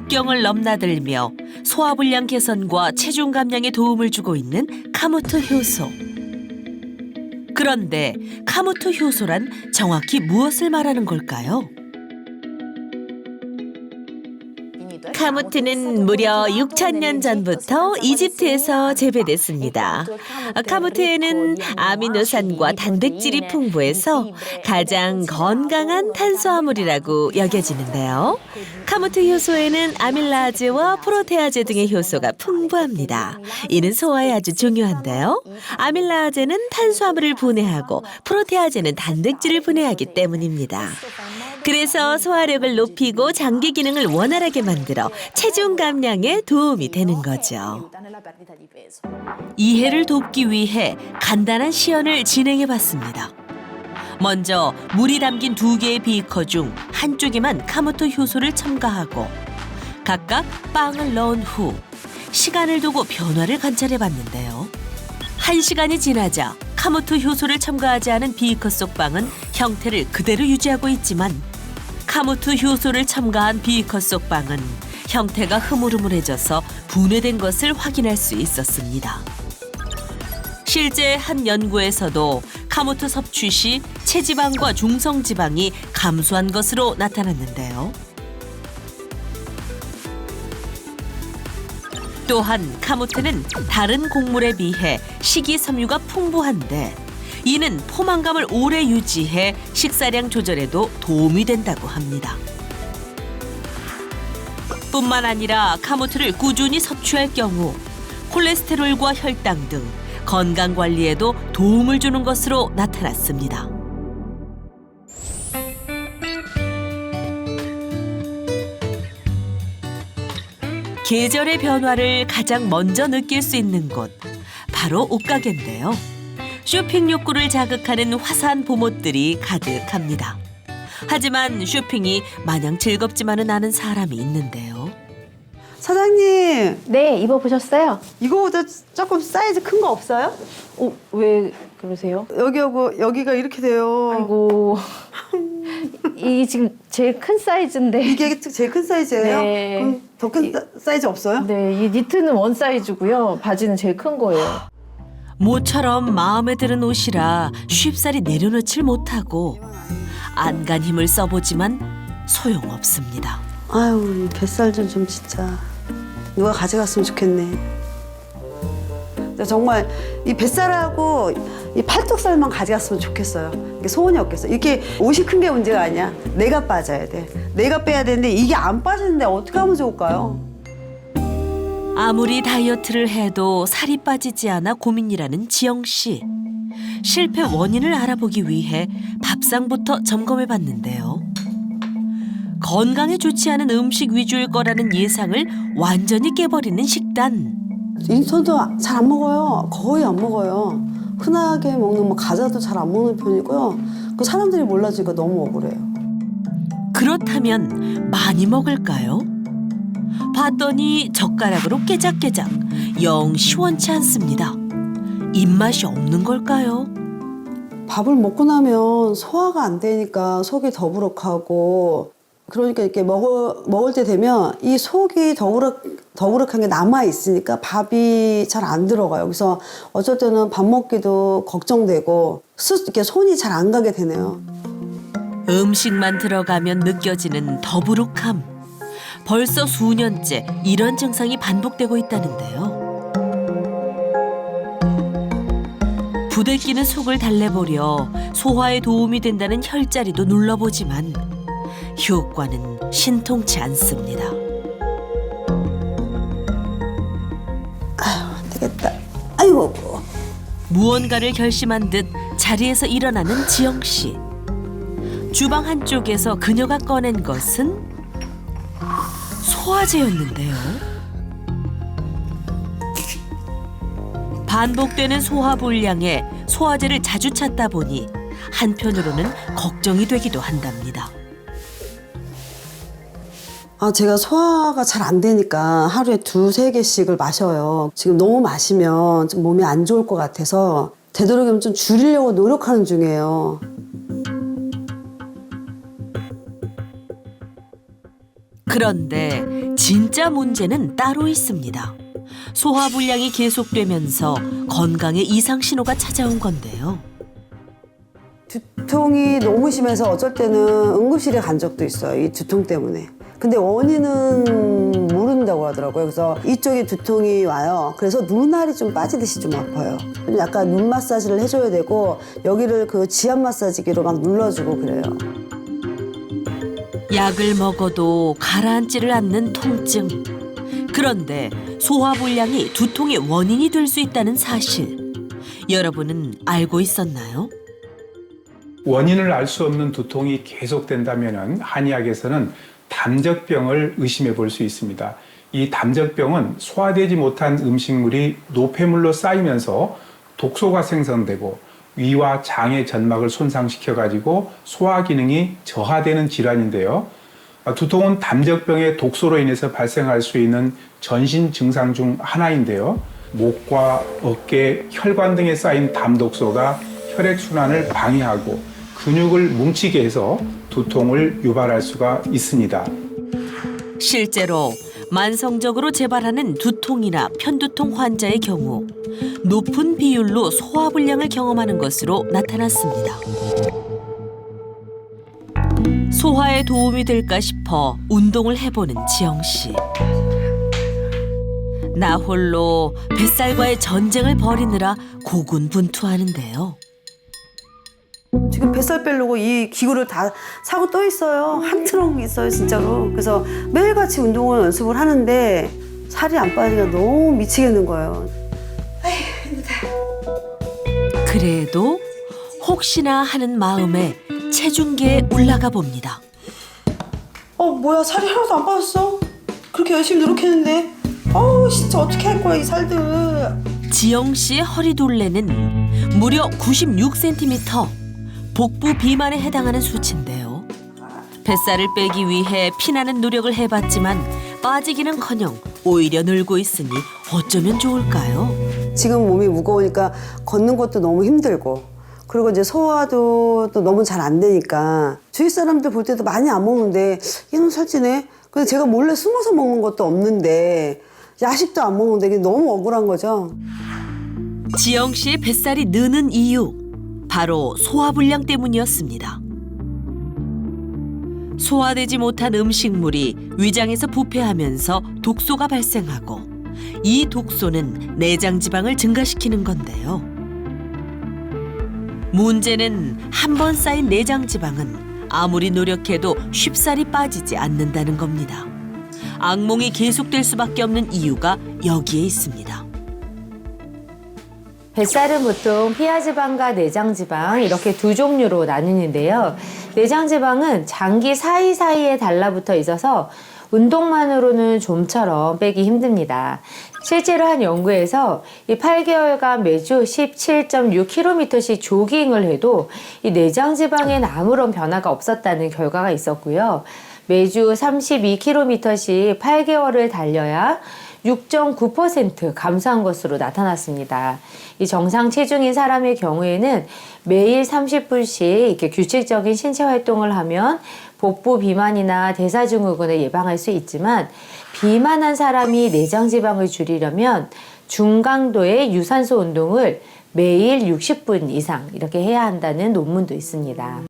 국경을 넘나들며 소화불량 개선과 체중 감량에 도움을 주고 있는 카무트 효소. 그런데 카무트 효소란 정확히 무엇을 말하는 걸까요? 카무트는 무려 6,000년 전부터 이집트에서 재배됐습니다. 카무트에는 아미노산과 단백질이 풍부해서 가장 건강한 탄수화물이라고 여겨지는데요. 카무트 효소에는 아밀라아제와 프로테아제 등의 효소가 풍부합니다. 이는 소화에 아주 중요한데요. 아밀라아제는 탄수화물을 분해하고 프로테아제는 단백질을 분해하기 때문입니다. 그래서 소화력을 높이고 장기 기능을 원활하게 만들어 체중 감량에 도움이 되는 거죠. 이해를 돕기 위해 간단한 시연을 진행해 봤습니다. 먼저 물이 담긴 2개의 비커 중 한쪽에만 카무트 효소를 첨가하고 각각 빵을 넣은 후 시간을 두고 변화를 관찰해 봤는데요. 1시간이 지나자 카무트 효소를 첨가하지 않은 비커 속 빵은 형태를 그대로 유지하고 있지만 카무트 효소를 첨가한 비커 속 빵은 형태가 흐물흐물해져서 분해된 것을 확인할 수 있었습니다. 실제 한 연구에서도 카무트 섭취 시 체지방과 중성지방이 감소한 것으로 나타났는데요. 또한 카무트는 다른 곡물에 비해 식이섬유가 풍부한데 이는 포만감을 오래 유지해 식사량 조절에도 도움이 된다고 합니다. 뿐만 아니라 카무트를 꾸준히 섭취할 경우 콜레스테롤과 혈당 등 건강 관리에도 도움을 주는 것으로 나타났습니다. 계절의 변화를 가장 먼저 느낄 수 있는 곳, 바로 옷가게인데요. 쇼핑 욕구를 자극하는 화사한 봄옷들이 가득합니다. 하지만 쇼핑이 마냥 즐겁지만은 않은 사람이 있는데요. 사장님, 네, 입어보셨어요? 이거보다 조금 사이즈 큰 거 없어요? 왜 그러세요? 여기하고 여기가 이렇게 돼요. 아이고, 이 지금 제일 큰 사이즈인데. 이게 제일 큰 사이즈예요? 네. 그럼 더 큰 사이즈 없어요? 네, 이 니트는 원 사이즈고요. 바지는 제일 큰 거예요. 모처럼 마음에 드는 옷이라 쉽사리 내려놓질 못하고 안간 힘을 써보지만 소용없습니다. 아유, 이 뱃살 좀 진짜 누가 가져갔으면 좋겠네. 근데 정말 이 뱃살하고 이 팔뚝살만 가져갔으면 좋겠어요. 이게 소원이 없겠어요. 이렇게 옷이 큰 게 문제가 아니야. 내가 빠져야 돼. 내가 빼야 되는데 이게 안 빠지는데 어떻게 하면 좋을까요? 아무리 다이어트를 해도 살이 빠지지 않아 고민이라는 지영 씨. 실패 원인을 알아보기 위해 밥상부터 점검해 봤는데요. 건강에 좋지 않은 음식 위주일 거라는 예상을 완전히 깨버리는 식단. 인스턴트 잘 안 먹어요. 거의 안 먹어요. 흔하게 먹는 뭐 과자도 잘 안 먹는 편이고요. 그 사람들이 몰라주니까 너무 억울해요. 그렇다면 많이 먹을까요? 봤더니 젓가락으로 깨작깨작 영 시원치 않습니다. 입맛이 없는 걸까요? 밥을 먹고 나면 소화가 안 되니까 속이 더부룩하고 그러니까 이렇게 먹을 때 되면 이 속이 더부룩한 게 남아 있으니까 밥이 잘 안 들어가요. 그래서 어쩔 때는 밥 먹기도 걱정되고 이렇게 손이 잘 안 가게 되네요. 음식만 들어가면 느껴지는 더부룩함. 벌써 수년째 이런 증상이 반복되고 있다는데요. 부대끼는 속을 달래보려 소화에 도움이 된다는 혈자리도 눌러보지만 효과는 신통치 않습니다. 아유, 안 되겠다. 아이고. 무언가를 결심한 듯 자리에서 일어나는 지영 씨. 주방 한쪽에서 그녀가 꺼낸 것은 소화제였는데요. 반복되는 소화 불량에 소화제를 자주 찾다 보니 한편으로는 걱정이 되기도 한답니다. 제가 소화가 잘 안 되니까 하루에 2-3개씩을 마셔요. 지금 너무 마시면 좀 몸이 안 좋을 것 같아서 되도록이면 좀 줄이려고 노력하는 중이에요. 그런데 진짜 문제는 따로 있습니다. 소화불량이 계속되면서 건강에 이상 신호가 찾아온 건데요. 두통이 너무 심해서 어쩔 때는 응급실에 간 적도 있어요. 이 두통 때문에. 근데 원인은 모른다고 하더라고요. 그래서 이쪽에 두통이 와요. 그래서 눈알이 좀 빠지듯이 좀 아파요. 약간 눈 마사지를 해줘야 되고 여기를 그 지압 마사지기로 막 눌러주고 그래요. 약을 먹어도 가라앉지를 않는 통증. 그런데 소화불량이 두통의 원인이 될 수 있다는 사실. 여러분은 알고 있었나요? 원인을 알 수 없는 두통이 계속된다면 한의학에서는 담적병을 의심해 볼 수 있습니다. 이 담적병은 소화되지 못한 음식물이 노폐물로 쌓이면서 독소가 생성되고 위와 장의 점막을 손상시켜 가지고 소화 기능이 저하되는 질환인데요. 두통은 담적병의 독소로 인해서 발생할 수 있는 전신 증상 중 하나인데요. 목과 어깨, 혈관 등에 쌓인 담독소가 혈액순환을 방해하고 근육을 뭉치게 해서 두통을 유발할 수가 있습니다. 실제로 만성적으로 재발하는 두통이나 편두통 환자의 경우 높은 비율로 소화불량을 경험하는 것으로 나타났습니다. 소화에 도움이 될까 싶어 운동을 해보는 지영 씨. 나 홀로 뱃살과의 전쟁을 벌이느라 고군분투하는데요. 지금 뱃살 빼려고 이 기구를 다 사고 또 있어요. 한 트럭 있어요, 진짜로. 그래서 매일같이 운동을 연습을 하는데 살이 안 빠지니까 너무 미치겠는 거예요. 그래도 혹시나 하는 마음에 체중계에 올라가 봅니다. 뭐야, 살이 하나도 안 빠졌어? 그렇게 열심히 노력했는데. 진짜 어떻게 할 거야, 이 살들. 지영 씨의 허리둘레는 무려 96cm, 복부 비만에 해당하는 수치인데요. 뱃살을 빼기 위해 피나는 노력을 해봤지만 빠지기는커녕 오히려 늘고 있으니 어쩌면 좋을까요? 지금 몸이 무거우니까 걷는 것도 너무 힘들고, 그리고 이제 소화도 또 너무 잘 안 되니까 주위 사람들 볼 때도 많이 안 먹는데 얘는 살찌네. 근데 제가 몰래 숨어서 먹는 것도 없는데 야식도 안 먹는데 이게 너무 억울한 거죠. 지영 씨의 뱃살이 느는 이유, 바로 소화불량 때문이었습니다. 소화되지 못한 음식물이 위장에서 부패하면서 독소가 발생하고 이 독소는 내장 지방을 증가시키는 건데요. 문제는 한 번 쌓인 내장 지방은 아무리 노력해도 쉽사리 빠지지 않는다는 겁니다. 악몽이 계속될 수밖에 없는 이유가 여기에 있습니다. 뱃살은 보통 피하지방과 내장지방 이렇게 두 종류로 나뉘는데요. 내장지방은 장기 사이사이에 달라붙어 있어서 운동만으로는 좀처럼 빼기 힘듭니다. 실제로 한 연구에서 이 8개월간 매주 17.6km씩 조깅을 해도 이 내장지방엔 아무런 변화가 없었다는 결과가 있었고요. 매주 32km씩 8개월을 달려야 6.9% 감소한 것으로 나타났습니다. 이 정상 체중인 사람의 경우에는 매일 30분씩 이렇게 규칙적인 신체 활동을 하면 복부 비만이나 대사증후군을 예방할 수 있지만 비만한 사람이 내장 지방을 줄이려면 중강도의 유산소 운동을 매일 60분 이상 이렇게 해야 한다는 논문도 있습니다.